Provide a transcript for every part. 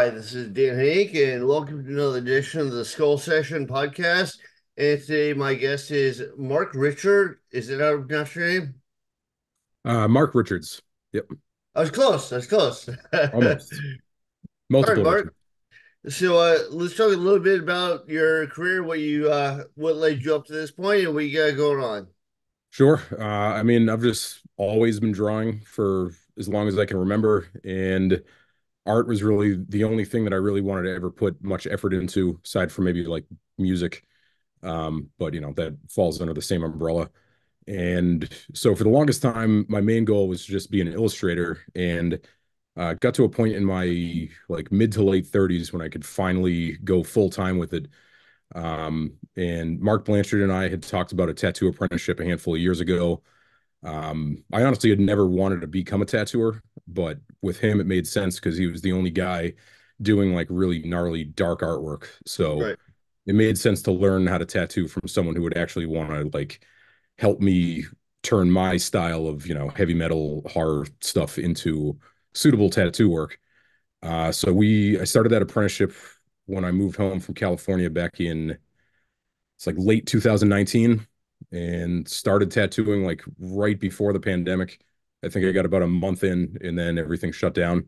Hi, this is Dan Henk, and welcome to another edition of the Skull Session podcast. And today, my guest is Mark Richard. Is it how to pronounce your name? Mark Richards. Yep, I was close. I was close. All almost. right, Multiple Mark. Richards. So, let's talk a little bit about your career, what led you up to this point, and what you got going on. Sure. I've just always been drawing for as long as I can remember, and art was really the only thing that I really wanted to ever put much effort into, aside from maybe like music. But that falls under the same umbrella. And so for the longest time, my main goal was to just be an illustrator, and got to a point in my like mid to late 30s when I could finally go full time with it. And Mark Blanchard and I had talked about a tattoo apprenticeship a handful of years ago. I honestly had never wanted to become a tattooer, but with him, it made sense because he was the only guy doing like really gnarly dark artwork. So Right. it made sense to learn how to tattoo from someone who would actually want to like help me turn my style of, heavy metal horror stuff into suitable tattoo work. I started that apprenticeship when I moved home from California back in it's like late 2019 and started tattooing like right before the pandemic. I think I got about a month in and then everything shut down.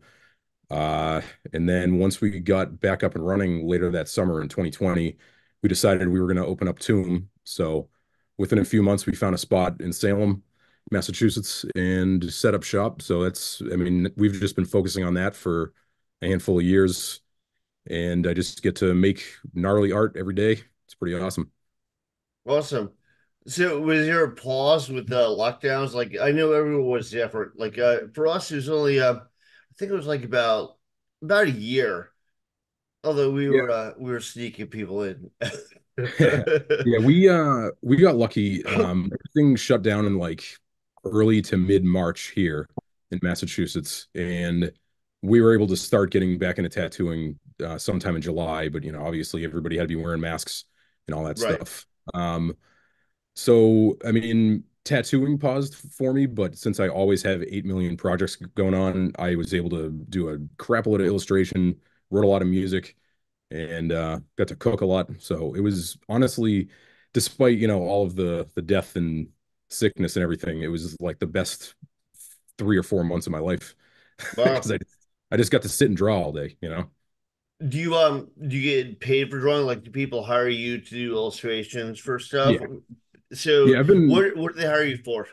And then once we got back up and running later that summer in 2020, we decided we were going to open up Tomb. So within a few months, we found a spot in Salem, Massachusetts, and set up shop. So we've just been focusing on that for a handful of years, and I just get to make gnarly art every day. It's pretty awesome. Awesome. So, was there a pause with the lockdowns? Like, I know everyone was different. For us, it was only, I think it was like about a year. Although we were sneaking people in. Yeah, we got lucky. Everything shut down in like early to mid March here in Massachusetts, and we were able to start getting back into tattooing sometime in July. But obviously everybody had to be wearing masks and all that Right. stuff. Tattooing paused for me, but since I always have 8 million projects going on, I was able to do a crap load of illustration, wrote a lot of music, and got to cook a lot. So it was honestly, despite all of the death and sickness and everything, it was like the best 3 or 4 months of my life Wow. because I just got to sit and draw all day. Do you get paid for drawing? Like, do people hire you to do illustrations for stuff? Yeah, So yeah. I've been what do they hire you for?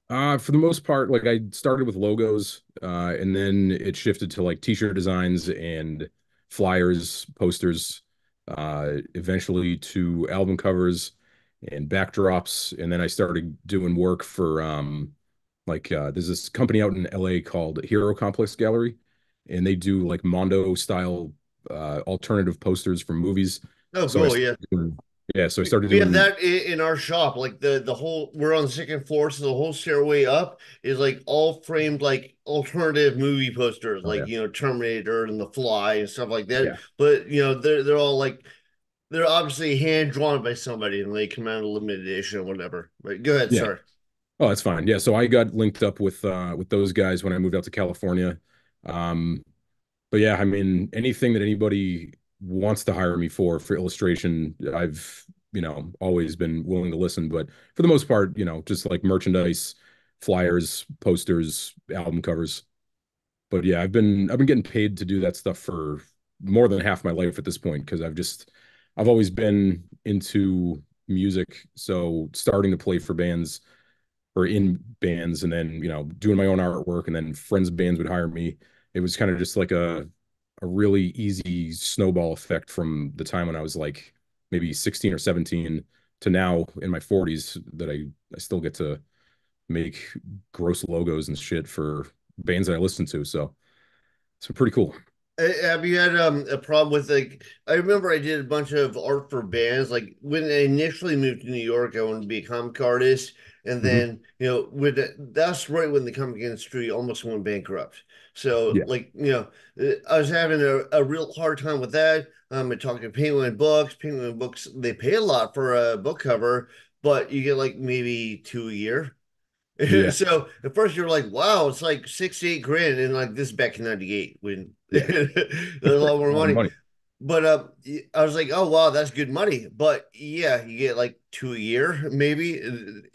for the most part, like I started with logos, and then it shifted to like t-shirt designs and flyers, posters, eventually to album covers and backdrops. And then I started doing work for there's this company out in LA called Hero Complex Gallery, and they do like Mondo style alternative posters for movies. Oh, So I cool. Yeah. started doing, yeah, so I started We have doing that in our shop. Like the whole we're on the second floor, so the whole stairway up is like all framed like alternative movie posters, oh like yeah. Terminator and The Fly and stuff like that. Yeah. But they're all like they're obviously hand drawn by somebody and they come out in a limited edition or whatever. Right. Go ahead, Yeah. sorry. Oh, that's fine. Yeah, so I got linked up with those guys when I moved out to California. Um, but yeah, anything that anybody wants to hire me for illustration, I've always been willing to listen. But for the most part, just like merchandise, flyers, posters, album covers. But yeah, I've been getting paid to do that stuff for more than half my life at this point because I've always been into music. So starting to play for bands or in bands and then doing my own artwork, and then friends bands would hire me. It was kind of just like a really easy snowball effect from the time when I was like maybe 16 or 17 to now in my 40s that I still get to make gross logos and shit for bands that I listen to. So it's pretty cool. Have you had a problem with like I remember I did a bunch of art for bands like when I initially moved to New York I wanted to be a comic artist and Hmm. then with that's right when the comic industry almost went bankrupt so Yeah. I was having a real hard time with that. I talked to Penguin Books they pay a lot for a book cover but you get like maybe two a year. Yeah. So at first you're like, wow, it's like 6 to 8 grand, and like this is back in '98 when Yeah. there's a lot more A lot of money. money. But I was like, oh wow, that's good money. But yeah, you get like two a year, maybe.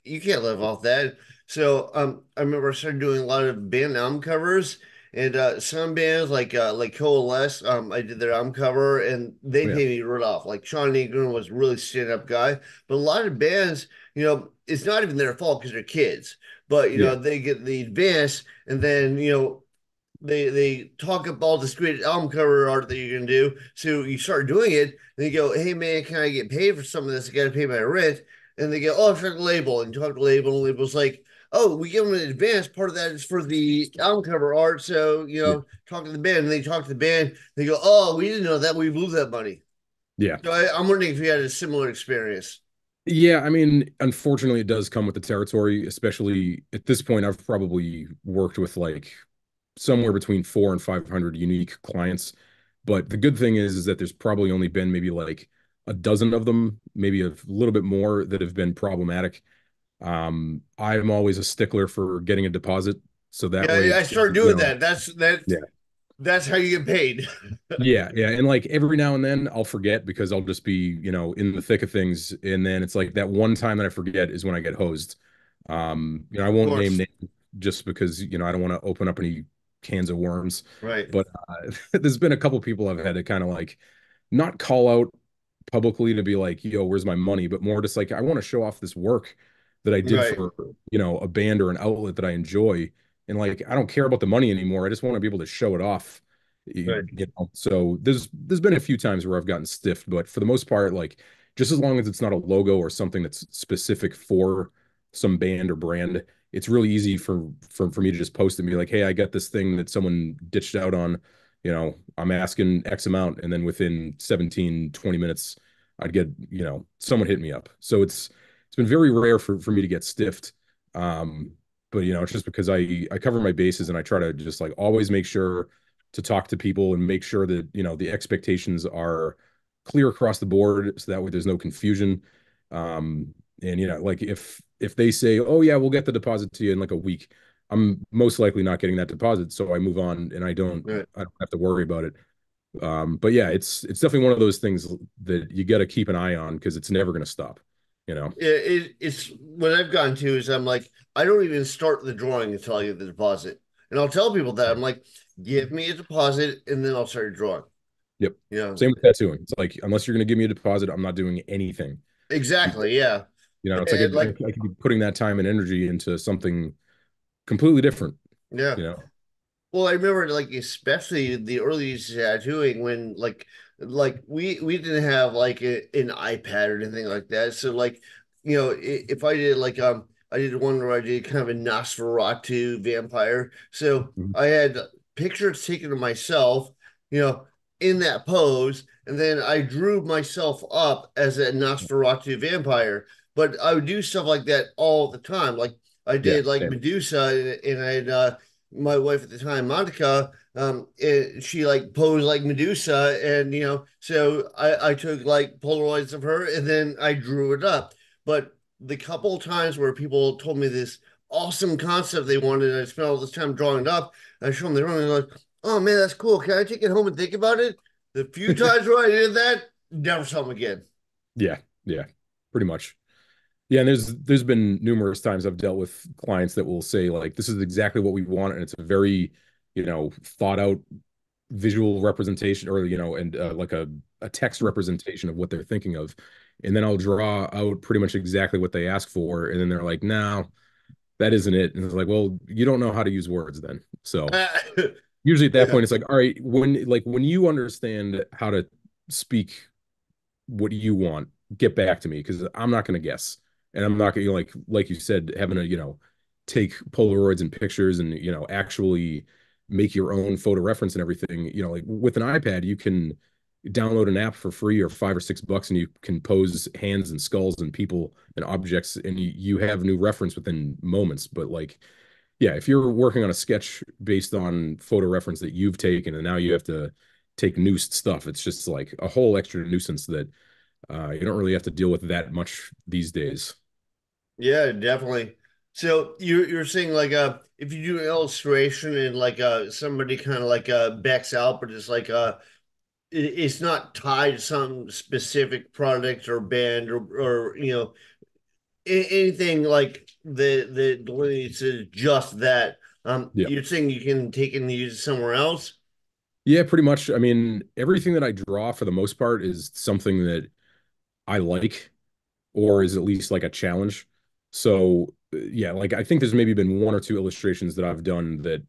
You can't live off that. So I remember I started doing a lot of band album covers, and some bands like Coalesce, I did their album cover, and they Yeah. paid me right off. Like Sean Egan was a really stand up guy, but a lot of bands, it's not even their fault because they're kids. But Yeah. they get the advance, and then they talk up all this great album cover art that you're gonna do. So you start doing it, and you go, "Hey man, can I get paid for some of this? I got to pay my rent." And they go, "Oh, it's like a label," and you talk to the label, and the label's like, "Oh, we give them an advance. Part of that is for the album cover art." So Yeah. talk to the band, and they talk to the band. They go, "Oh, we didn't know that. We blew that money." Yeah. So I'm wondering if you had a similar experience. Yeah, I mean, unfortunately, it does come with the territory, especially at this point. I've probably worked with like somewhere between 400 and 500 unique clients. But the good thing is that there's probably only been maybe like a dozen of them, maybe a little bit more that have been problematic. I'm always a stickler for getting a deposit, so that way Yeah, I it's, started you doing know, that. yeah. That's how you get paid. Yeah, yeah. And like every now and then I'll forget because I'll just be, in the thick of things. And then it's like that one time that I forget is when I get hosed. I Of won't name course, names just because, I don't want to open up any cans of worms. right, But there's been a couple people I've had to kind of like not call out publicly to be like, yo, where's my money? But more just like, I want to show off this work that I did right, for, a band or an outlet that I enjoy. And like, I don't care about the money anymore. I just want to be able to show it off. right. So there's been a few times where I've gotten stiffed, but for the most part, like just as long as it's not a logo or something that's specific for some band or brand, it's really easy for me to just post and be like, hey, I got this thing that someone ditched out on, I'm asking X amount, and then within 17, 20 minutes, I'd get, someone hit me up. So it's been very rare for me to get stiffed. Um, but it's just because I cover my bases and I try to just like always make sure to talk to people and make sure that the expectations are clear across the board so that way there's no confusion. And like if they say, oh yeah, we'll get the deposit to you in like a week, I'm most likely not getting that deposit, so I move on and Right. I don't have to worry about it. But yeah, it's definitely one of those things that you got to keep an eye on because it's never going to stop, you know. It's what I've gotten to is I'm like, I don't even start the drawing until I get the deposit. And I'll tell people that I'm like, give me a deposit and then I'll start drawing. Yep. You know, Same with tattooing. It's like unless you're going to give me a deposit, I'm not doing anything. exactly. Yeah. It's like And like, I could be putting that time and energy into something completely different, yeah. you know? Well, I remember like especially the early years of tattooing when like we didn't have like an iPad or anything like that. So like if I did like I did one where I did kind of a Nosferatu vampire. So Mhm. I had pictures taken of myself, you know, in that pose, and then I drew myself up as a Nosferatu vampire. But I would do stuff like that all the time. Like I Yeah, did like same. Medusa, and I had my wife at the time, Monica, she like posed like Medusa, and so I took like Polaroids of her, and then I drew it up. But the couple of times where people told me this awesome concept they wanted, and I spent all this time drawing it up, I showed them the drawing, and they're like, "Oh man, that's cool. Can I take it home and think about it?" The few times where I did that, never saw them again. Yeah, yeah, pretty much. Yeah, and there's been numerous times I've dealt with clients that will say like, this is exactly what we want, and it's a very, thought out visual representation or and like a text representation of what they're thinking of, and then I'll draw out pretty much exactly what they ask for, and then they're like, no, that isn't it, and it's like, well, you don't know how to use words then. So usually at that Yeah, point, it's like, all right, when you understand how to speak what you want, get back to me because I'm not going to guess, and I'm not going to like you said, having to take Polaroids and pictures and actually make your own photo reference and everything. Like with an iPad, you can download an app for free or $5 or $6, and you can pose hands and skulls and people and objects, and you have new reference within moments. But like, yeah, if you're working on a sketch based on photo reference that you've taken and now you have to take new stuff, it's just like a whole extra nuisance that you don't really have to deal with that much these days. yeah, definitely. So you're saying like if you do an illustration and like somebody kind of like backs out, but it's like it's not tied to some specific product or band or anything like the delineates is just that. Yeah. You're saying you can take it and use it somewhere else? Yeah, pretty much. I mean, everything that I draw for the most part is something that I like or is at least like a challenge. So yeah, like I think there's maybe been one or two illustrations that I've done that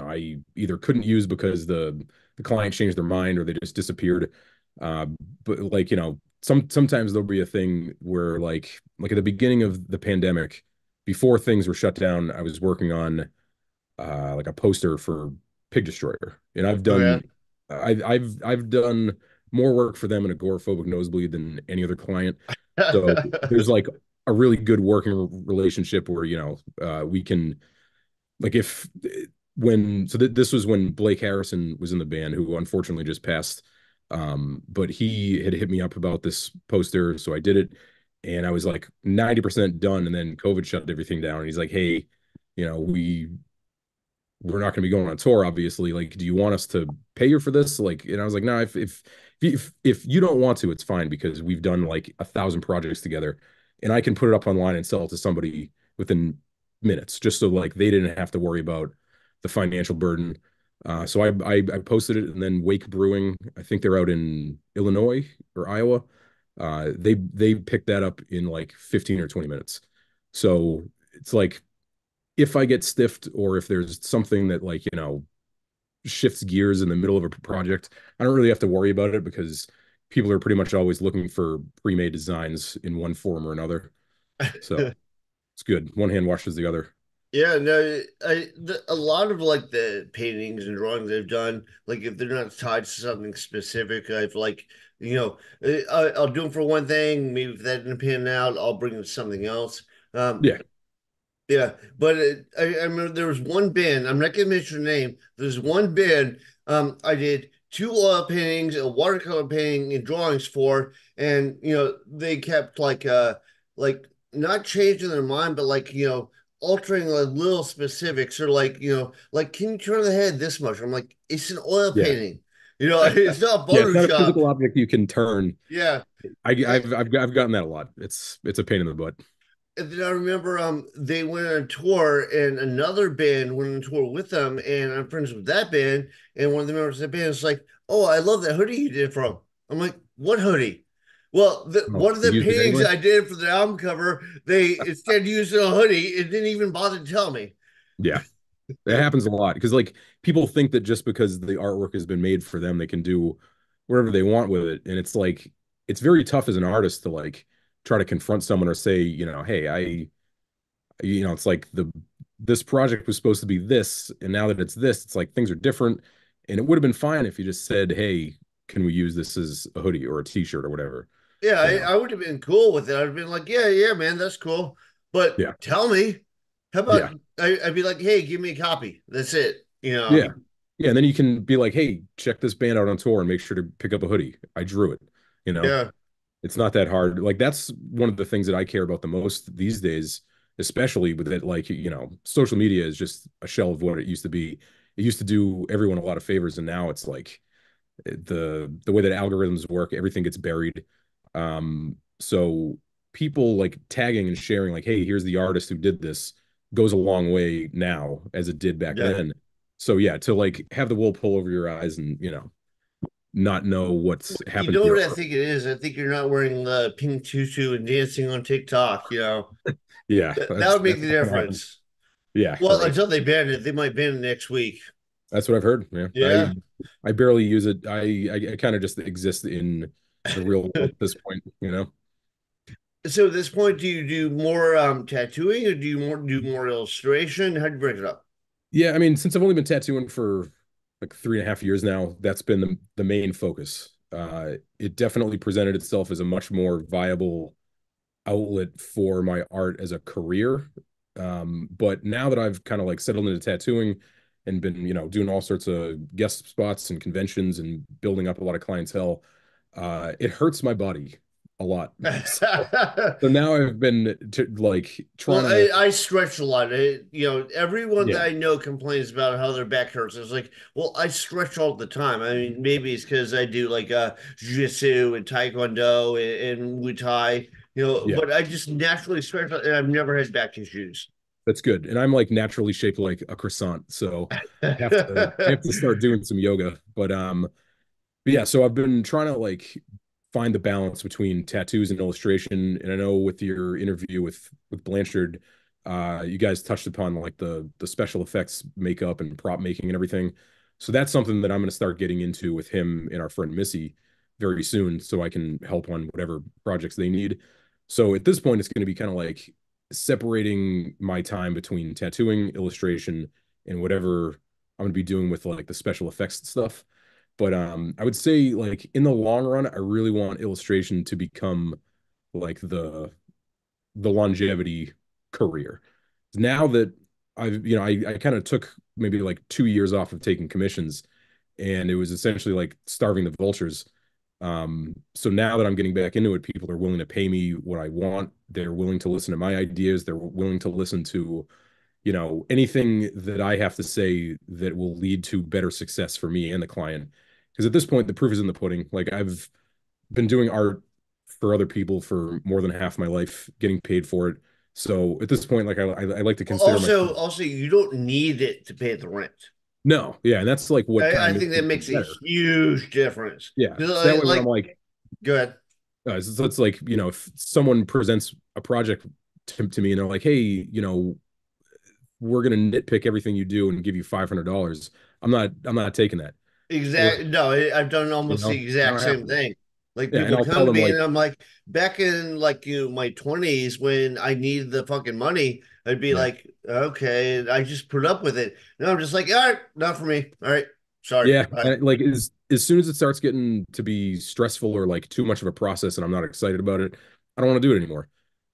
I either couldn't use because the client changed their mind or they just disappeared. Uh, but like, sometimes there'll be a thing where like at the beginning of the pandemic, before things were shut down, I was working on like a poster for Pig Destroyer, and Okay. I've done more work for them in agoraphobic nosebleed than any other client. So there's like a really good working relationship where we can like if when so th this was when Blake Harrison was in the band, who unfortunately just passed. But he had hit me up about this poster, so I did it, and I was like 90% done, and then COVID shut everything down. And he's like, "Hey, we're not going to be going on tour, obviously. Like, do you want us to pay you for this?" Like, and I was like, "No, if you don't want to, it's fine because we've done like 1,000 projects together, and I can put it up online and sell it to somebody within minutes, just so like they didn't have to worry about the financial burden." So I posted it, and then Wake Brewing, I think they're out in Illinois or Iowa. They picked that up in like 15 or 20 minutes. So it's like if I get stiffed or if there's something that shifts gears in the middle of a project, I don't really have to worry about it because people are pretty much always looking for pre-made designs in one form or another. So it's good. One hand washes the other. Yeah, no, a lot of like the paintings and drawings I've done, like if they're not tied to something specific, I've like, I'll do them for one thing. Maybe if that didn't pan out, I'll bring it to something else. Um, Yeah. yeah, but I remember there was one band. I'm not gonna mention the name. There's one band. I did two oil paintings, a watercolor painting, and drawings for, and they kept like not changing their mind, but like altering like little specifics or like like can you turn the head this much? I'm like, it's an oil Yeah. painting. It's not Yeah. It's not a Photoshop. physical object you can turn. Yeah. I've gotten that a lot. It's a pain in the butt. And then I remember they went on tour and another band went on tour with them and I'm friends with that band and one of the members of the band is like, "Oh, I love that hoodie you did from." I'm like, "What hoodie?" Well, Oh, one of they the used it paintings anyway. I did for the album cover, they instead used a hoodie and didn't even bother to tell me. Yeah. It happens a lot because like people think that just because the artwork has been made for them, they can do whatever they want with it. And it's like it's very tough as an artist to like try to confront someone or say, hey, it's like this project was supposed to be this, and now that it's this, it's like things are different. And it would have been fine if you just said, hey, can we use this as a hoodie or a t-shirt or whatever, Yeah, you know? I would have been cool with it. I'd have been like, "Yeah, yeah, man, that's cool." But Yeah. tell me, how Yeah. about I'd be like, "Hey, give me a copy." That's it. Yeah. Yeah. And then you can be like, hey, check this band out on tour and make sure to pick up a hoodie. I drew it, you know? Yeah. It's not that hard. Like that's one of the things that I care about the most these days, especially with it. Like, social media is just a shell of what it used to be. It used to do everyone a lot of favors, and now it's like the way that algorithms work, everything gets buried. So people like tagging and sharing, like, hey, here's the artist who did this, goes a long way now as it did back Yeah. then. So yeah, to like have the wool pull over your eyes and not know what's You happened know to your what I art. think it is? I think you're not wearing the pink tutu and dancing on TikTok. Yeah, That would make that's the not gonna happen. difference. Yeah, Well, right. until they ban it, they might ban it next week. That's what I've heard. Yeah, Yeah. I barely use it. I kind of just exist in the real world at this point. So at this point, do you do more tattooing or do more illustration? How do you break it up? Yeah, I mean, since I've only been tattooing for like 3.5 years now, that's been the main focus. It definitely presented itself as a much more viable outlet for my art as a career. But now that I've kind of like settled into tattooing and been, doing all sorts of guest spots and conventions and building up a lot of clientele, it hurts my body. a lot. So now I've been like Well, trying to, I stretch a lot. Everyone that yeah, I know complains about how their back hurts. It's like, well, I stretch all the time. I mean, maybe it's because I do like jiu-jitsu and taekwondo and Muay Thai, yeah, but I just naturally stretch, and I've never had back issues. that's good. And I'm like naturally shaped like a croissant, so I have to start doing some yoga. But yeah, so I've been trying to like find the balance between tattoos and illustration. And I know with your interview with Blanchard, you guys touched upon like the special effects makeup and prop making and everything. So that's something that I'm going to start getting into with him and our friend Missy very soon, so I can help on whatever projects they need. So at this point, it's going to be kind of like separating my time between tattooing, illustration, and whatever I'm going to be doing with like the special effects stuff. But I would say like in the long run, I really want illustration to become like the longevity career. Now that I kind of took maybe like 2 years off of taking commissions, and it was essentially like starving the vultures. So now that I'm getting back into it, people are willing to pay me what I want. They're willing to listen to my ideas. They're willing to listen to, anything that I have to say that will lead to better success for me and the client. Because at this point, the proof is in the pudding. Like I've been doing art for other people for more than half my life, getting paid for it. So at this point, like I like to Well, consider myself. also, you don't need it to pay the rent. No, yeah, and that's like what kind of I makes think that it makes a better. huge difference. Yeah, 'Cause so that way when I'm like, like, go ahead. so it's like if someone presents a project to me and they're like, hey, we're gonna nitpick everything you do and give you $500. I'm not taking that. Or Exactly. No, I've done almost the I exact don't have same to. thing. Like Yeah, and people I'll come tell to them me and like, I'm like, back in like my 20s when I needed the fucking money, I'd be yeah, like, okay, and I just put up with it. Now I'm just like, all right, not for me. All right, sorry. yeah, Bye. and like as soon as it starts getting to be stressful or like too much of a process and I'm not excited about it, I don't want to do it anymore.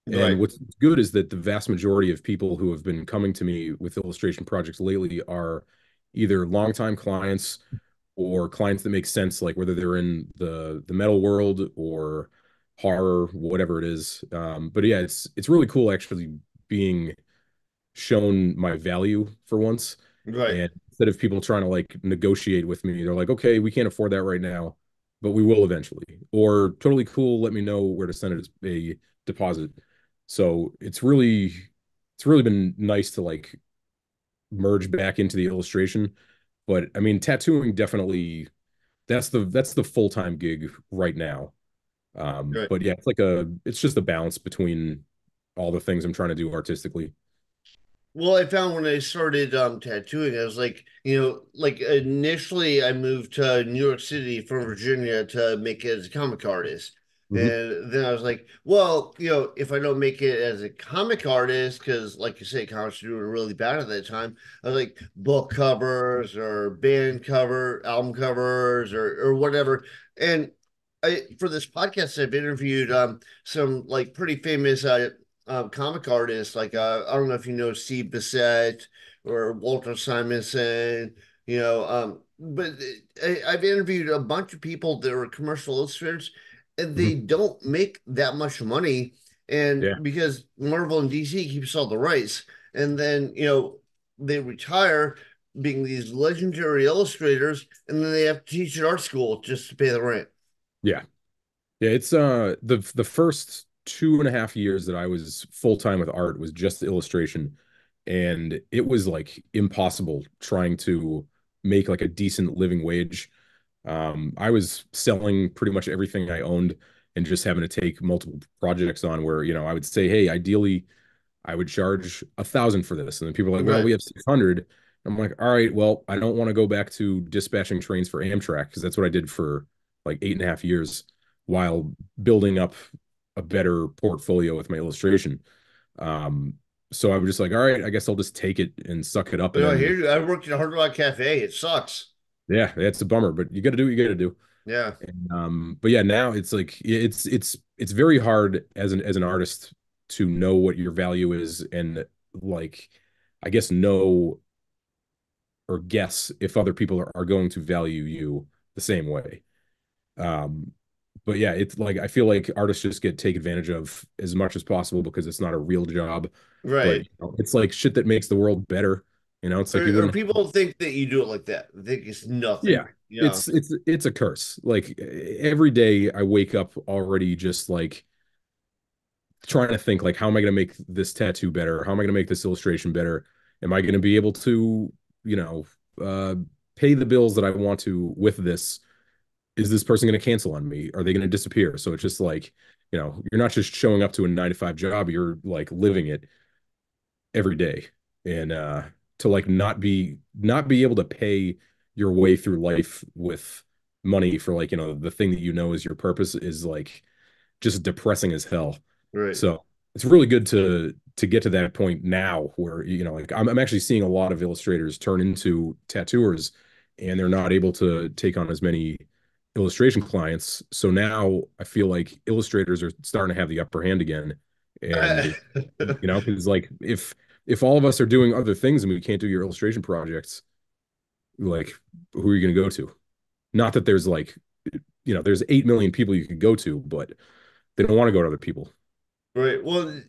And Right, what's good is that the vast majority of people who have been coming to me with illustration projects lately are either longtime clients or clients that make sense, like whether they're in the metal world or horror, whatever it is. But yeah, it's really cool actually being shown my value for once. right. And instead of people trying to like negotiate with me, they're like, okay, we can't afford that right now, but we will eventually. Or totally cool, let me know where to send a deposit. So it's really been nice to like merge back into the illustration. But I mean, tattooing definitely that's the full-time gig right now. Right. But yeah, it's just a balance between all the things I'm trying to do artistically. Well, I found when I started tattooing, I was like, like initially I moved to New York City from Virginia to make it as a comic artist. Hmm. And then I was like, well, if I don't make it as a comic artist, because like you say, comics were doing really bad at that time, I was like book covers or band cover, album covers or whatever. And for this podcast, I've interviewed some like pretty famous comic artists. Like I don't know if you know Steve Bissett or Walter Simonson. But I've interviewed a bunch of people that are commercial illustrators, and they Hmm. don't make that much money. And Yeah. because Marvel and DC keeps all the rights, and then they retire being these legendary illustrators, and then they have to teach at art school just to pay the rent. Yeah. Yeah. It's the first 2.5 years that I was full-time with art was just illustration. And it was like impossible trying to make like a decent living wage. I was selling pretty much everything I owned and just having to take multiple projects on where, I would say, hey, ideally I would charge 1,000 for this. And then people are like, well, Right. we have 600. I'm like, all right, well, I don't want to go back to dispatching trains for Amtrak because that's what I did for like 8.5 years while building up a better portfolio with my illustration. Um, so I was just like, all right, I guess I'll just take it and suck it up. But And here I worked at a Hard Rock Cafe. It sucks. yeah, that's a bummer, but you got to do what you got to do. Yeah. And, but yeah, now it's like it's very hard as an artist to know what your value is and like I guess know or guess if other people are going to value you the same way. Um, but yeah, it's like I feel like artists just get take advantage of as much as possible because it's not a real job. But Right. it's like shit that makes the world better. It's like you Or wouldn't. people think that you do it like that. They think it's Yeah, nothing, you know. it's a curse. Like every day I wake up already just like trying to think like how am I going to make this tattoo better? How am I going to make this illustration better? Am I going to be able to, you know, uh pay the bills that I want to with this? Is this person going to cancel on me? Are they going to disappear? So it's just like, you're not just showing up to a 9 to 5 job, you're like living it every day. And to like not be able to pay your way through life with money for like, the thing that is your purpose is like just depressing as hell. Right. So it's really good to get to that point now where like I'm actually seeing a lot of illustrators turn into tattooers and they're not able to take on as many illustration clients. So now I feel like illustrators are starting to have the upper hand again. And because like if all of us are doing other things and we can't do your illustration projects, like who are you going to go to? Not that there's like there's 8 million people you could go to, but they don't want to go to other people. Right. Well,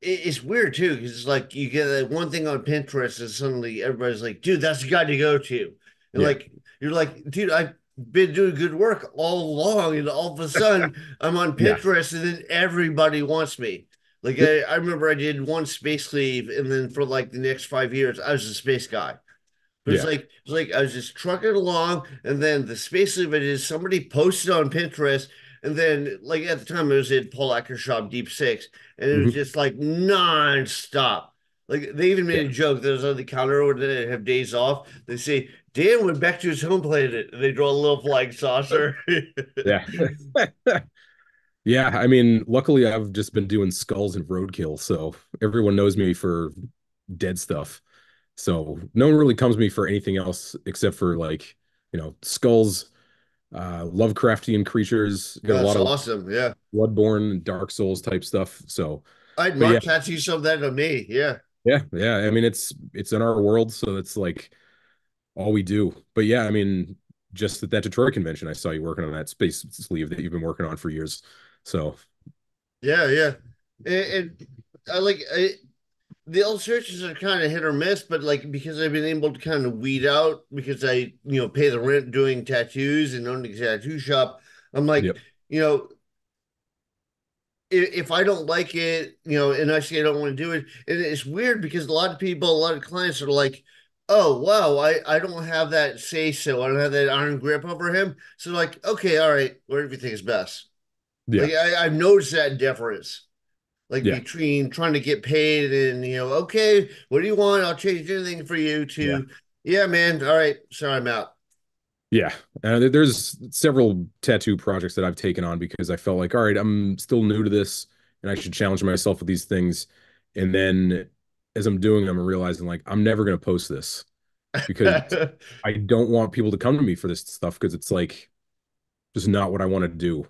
it's weird too because it's like you get that one thing on Pinterest and suddenly everybody's like, "Dude, that's the guy to go to," and Yeah. like you're like, "Dude, I've been doing good work all along," and all of a sudden I'm on Yeah. Pinterest and then everybody wants me. Like Yep. I remember I did one space leave, and then for like the next 5 years, I was a space guy. But Yeah. it's like I was just trucking along, and then the space of it is somebody posted on Pinterest, and then like at the time it was in Paul Acker Shop Deep Six, and it was Hmm. just like nonstop. Like they even Yeah. made a joke. There's on the counter when they have days off. They say Dan went back to his home planet, and they draw a little flying saucer. Yeah. Yeah. I mean, luckily I've just been doing skulls and roadkill, so everyone knows me for dead stuff. So no one really comes to me for anything else except for like, skulls, Lovecraftian creatures, got a lot That's of awesome. Yeah, Bloodborne, Dark Souls type stuff. So, I'd but yeah, mark tattoo some of that on me. Yeah, yeah. I mean, it's in our world, so it's like all we do. But yeah, I mean, just at that Detroit convention, I saw you working on that space sleeve that you've been working on for years. So yeah, yeah. And I like the illustrations are kind of hit or miss, but like because I've been able to kind of weed out because I pay the rent doing tattoos and owning a tattoo shop. I'm like, yep. you know, if I don't like it, and I say I don't want to do it, and it's weird because a lot of people, a lot of clients are like, oh wow, I don't have that say so, I don't have that iron grip over him. So like, okay, all right, whatever you think is best. Yeah. Like I've noticed that difference like Yeah. between trying to get paid and okay, what do you want? I'll change anything for you Yeah. to, yeah, man. All right, sorry, I'm out. Yeah. There's several tattoo projects that I've taken on because I felt like, all right, I'm still new to this and I should challenge myself with these things. And then as I'm doing them, I'm realizing like I'm never going to post this because I don't want people to come to me for this stuff because it's like just not what I want to do,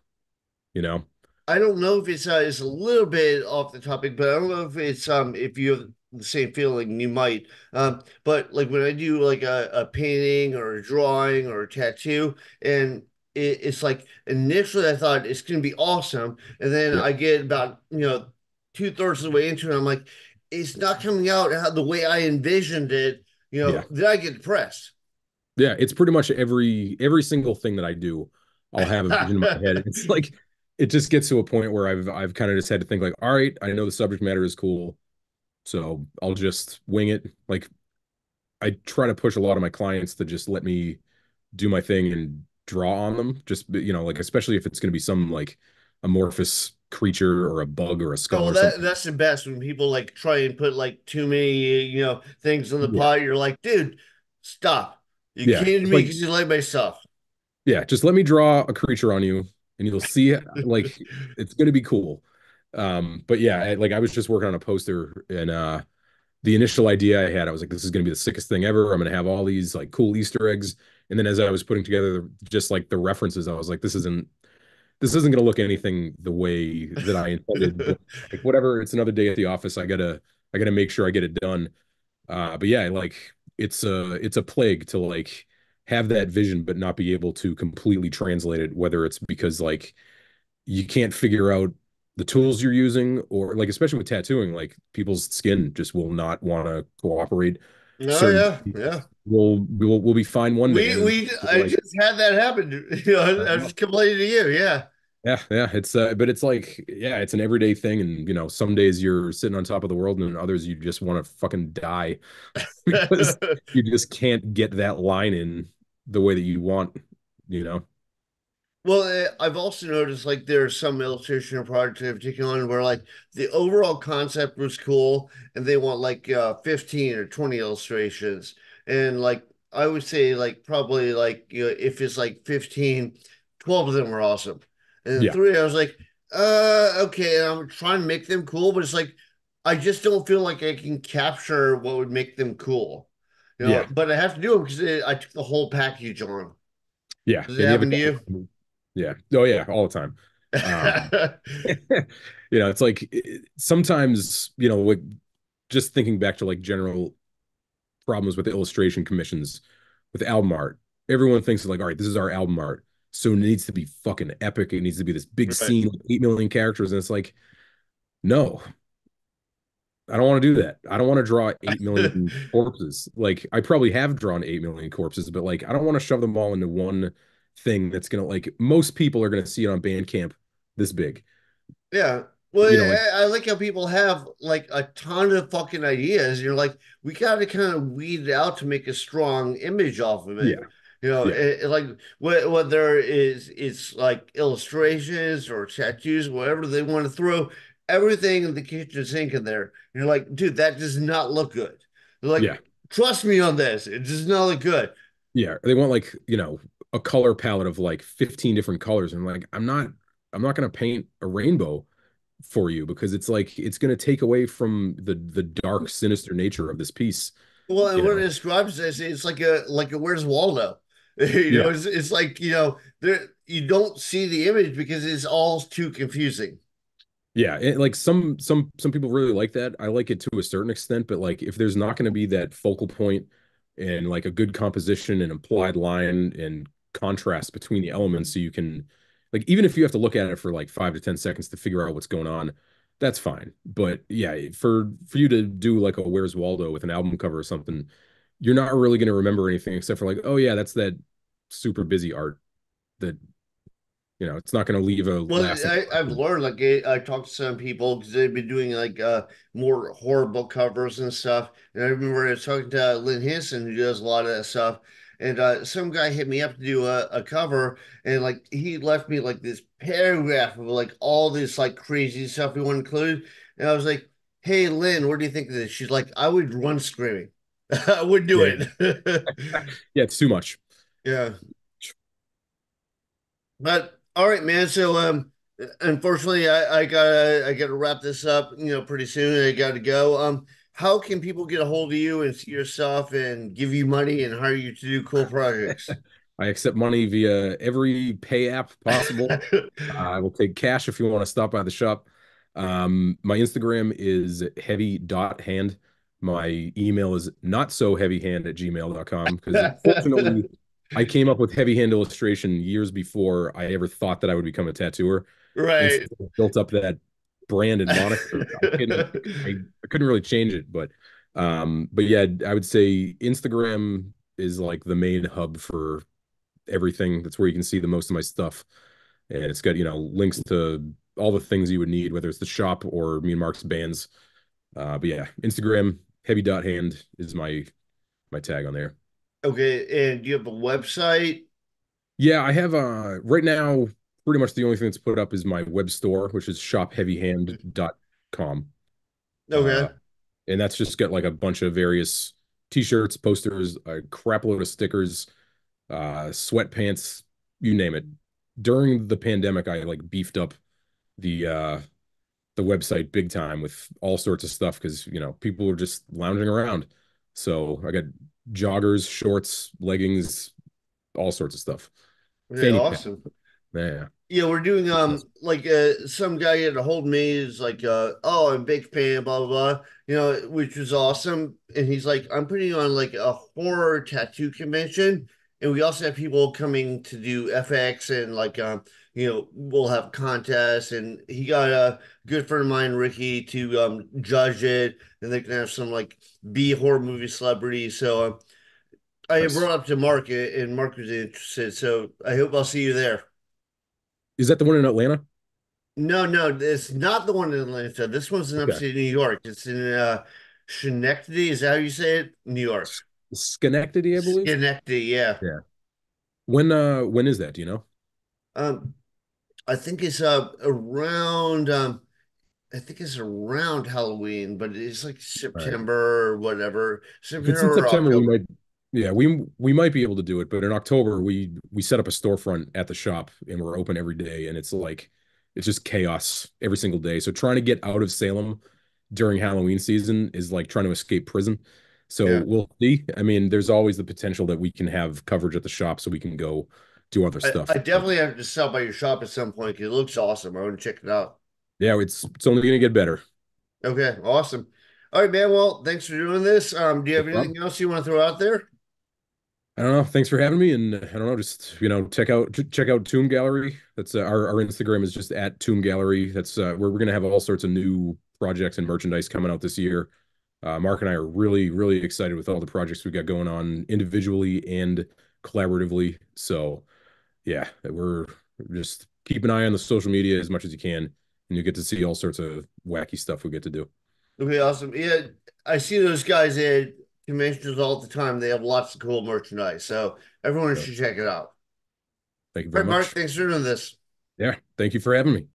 you know? I don't know if it's a little bit off the topic, but I don't know if it's if you have the same feeling, you might. But like when I do like a painting or a drawing or a tattoo, and it's like initially I thought it's gonna be awesome, and then Yep. I get about 2/3 of the way into it, I'm like, it's not coming out how the way I envisioned it. Yeah. Then I get depressed. Yeah. It's pretty much every single thing that I do, I'll have a vision in my head. It's like it just gets to a point where I've kind of just had to think like, all right, I know the subject matter is cool. So I'll just wing it. Like I try to push a lot of my clients to just let me do my thing and draw on them. Just like especially if it's going to be some like amorphous creature or a bug or a Oh, skull well, or something. that's the best when people like try and put like too many, things in the Yeah, pot. You're like, dude, stop. You yeah, came to it's me like because you like my stuff. yeah, just let me draw a creature on you, and you'll see like it's going to be cool. But yeah, like I was just working on a poster and the initial idea I had, I was like, this is going to be the sickest thing ever. I'm going to have all these like cool Easter eggs. And then as I was putting together just like the references, I was like, this isn't going to look anything the way that I intended. But like whatever, it's another day at the office. I gotta make sure I get it done. But yeah, like it's a plague to like have that vision but not be able to completely translate it. Whether it's because like you can't figure out the tools you're using, or like especially with tattooing, like people's skin just will not want to cooperate. Oh Certain yeah, things yeah. will be fine one day, and I like, just had that happen. I was just complaining to you. Yeah. yeah, yeah, it's but it's like, yeah, it's an everyday thing, and some days you're sitting on top of the world, and others you just want to fucking die because you just can't get that line in the way that you want, you know? Well, I've also noticed like there are some illustration or projects I've taken on where like the overall concept was cool and they want like 15 or 20 illustrations. And like I would say like probably like if it's like 15, 12 of them were awesome. And Yeah, three I was like, okay, and I'm trying to make them cool, but it's like I just don't feel like I can capture what would make them cool. yeah, But I have to do them because I took the whole package on. yeah, Does it and you have a happen to couple. you? Yeah, oh yeah, all the time. Um, it's like sometimes, like just thinking back to like general problems with illustration commissions with album art. Everyone thinks like, all right, this is our album art. So it needs to be fucking epic. It needs to be this big Right. scene with 8 million characters. And it's like, no, I don't want to do that. I don't want to draw 8 million corpses. Like, I probably have drawn 8 million corpses, but like, I don't want to shove them all into one thing that's going to, like, most people are going to see it on Bandcamp this big. Yeah. Well, Like, I like how people have like a ton of fucking ideas. You're like, we got to kind of weed it out to make a strong image off of it. yeah, yeah, Like whether it's like illustrations or tattoos, whatever they want to throw everything in the kitchen sink in there. You're like, dude, that does not look good. They're yeah. like, trust me on this. It does not look good. Yeah, they want like, a color palette of like 15 different colors. And like, I'm not gonna paint a rainbow for you because it's like it's gonna take away from the dark, sinister nature of this piece, Well, and you what it know? describes as it's like a Where's Waldo? Yeah. It's like there you don't see the image because it's all too confusing. Yeah, like some people really like that. I like it to a certain extent, but like if there's not going to be that focal point and like a good composition and implied line and contrast between the elements, so you can, like, even if you have to look at it for like 5 to 10 seconds to figure out what's going on, that's fine. But yeah, for you to do like a Where's Waldo with an album cover or something, you're not really going to remember anything except for like, oh yeah, that's that super busy art that, it's not going to leave a Well, lasting I've impression. learned like I talked to some people because they've been doing like more horror book covers and stuff. And I remember I was talking to Lynn Hanson who does a lot of that stuff. And some guy hit me up to do a cover, and like he left me like this paragraph of like all this like crazy stuff we want to include. And I was like, "Hey, Lynn, what do you think of this?" She's like, "I would run screaming. I would do Yeah, it." yeah, it's too much. Yeah. But all right, man. So unfortunately I gotta wrap this up, pretty soon. I gotta go. How can people get a hold of you and see your stuff and give you money and hire you to do cool projects? I accept money via every pay app possible. I will take cash if you want to stop by the shop. My Instagram is heavy.hand. My email is not so heavyhand at gmail.com because fortunately I came up with heavy hand illustration years before I ever thought that I would become a tattooer. And Right. since I built up that brand and moniker, I couldn't really change it. But yeah, I would say Instagram is like the main hub for everything. That's where you can see the most of my stuff. And it's got, links to all the things you would need, whether it's the shop or me and Mark's bands. But yeah, Instagram, heavy.hand is my tag on there. Okay, and do you have a website? Yeah, I have right now pretty much the only thing that's put up is my web store, which is shopheavyhand.com. Uh Okay. and that's just got like a bunch of various t-shirts, posters, a crap load of stickers, sweatpants, you name it. During the pandemic, I like beefed up the uh the website big time with all sorts of stuff because people were just lounging around. So I got joggers, shorts, leggings, all sorts of stuff. Yeah, Fanny pack. awesome. Yeah. Yeah, we're doing like some guy had to hold me is like oh, I'm a big fan, blah blah blah, which was awesome. And he's like, I'm putting on like a horror tattoo convention, and we also have people coming to do FX and like we'll have contests, and he got a good friend of mine, Ricky, to judge it, and they can have some like B horror movie celebrities. So I brought Nice. up to Mark, and Mark was interested. So I hope I'll see you there. Is that the one in Atlanta? No, no, it's not the one in Atlanta. This one's in Okay. upstate New York. It's in Schenectady. Is that how you say it? New York. Schenectady, I believe. Schenectady, yeah. Yeah. When is that? Do you know? Um, I think it's around I think it's around Halloween, but it's like All right. September or whatever. If it's in September or September, we October. might, yeah, we might be able to do it. But in October, we set up a storefront at the shop and we're open every day, and it's just chaos every single day. So trying to get out of Salem during Halloween season is like trying to escape prison. So Yeah. we'll see. I mean, there's always the potential that we can have coverage at the shop, so we can go do other I stuff. But definitely have to stop by your shop at some point because it looks awesome. I want to check it out. yeah, it's only gonna get better. Okay, awesome. All right, man. Well, thanks for doing this. Do you No have problem. anything else you want to throw out there? I don't know. Thanks for having me, and I don't know. Just check out Tomb Gallery. That's our Instagram is just at Tomb Gallery. That's where we're gonna have all sorts of new projects and merchandise coming out this year. Mark and I are really excited with all the projects we got going on individually and collaboratively. So yeah, we're just keep an eye on the social media as much as you can, and you get to see all sorts of wacky stuff we get to do. Okay, awesome. Yeah, I see those guys at conventions all the time. They have lots of cool merchandise, so everyone So should check it out. thank you All very right, Mark. much. Thanks for doing this. Yeah, thank you for having me.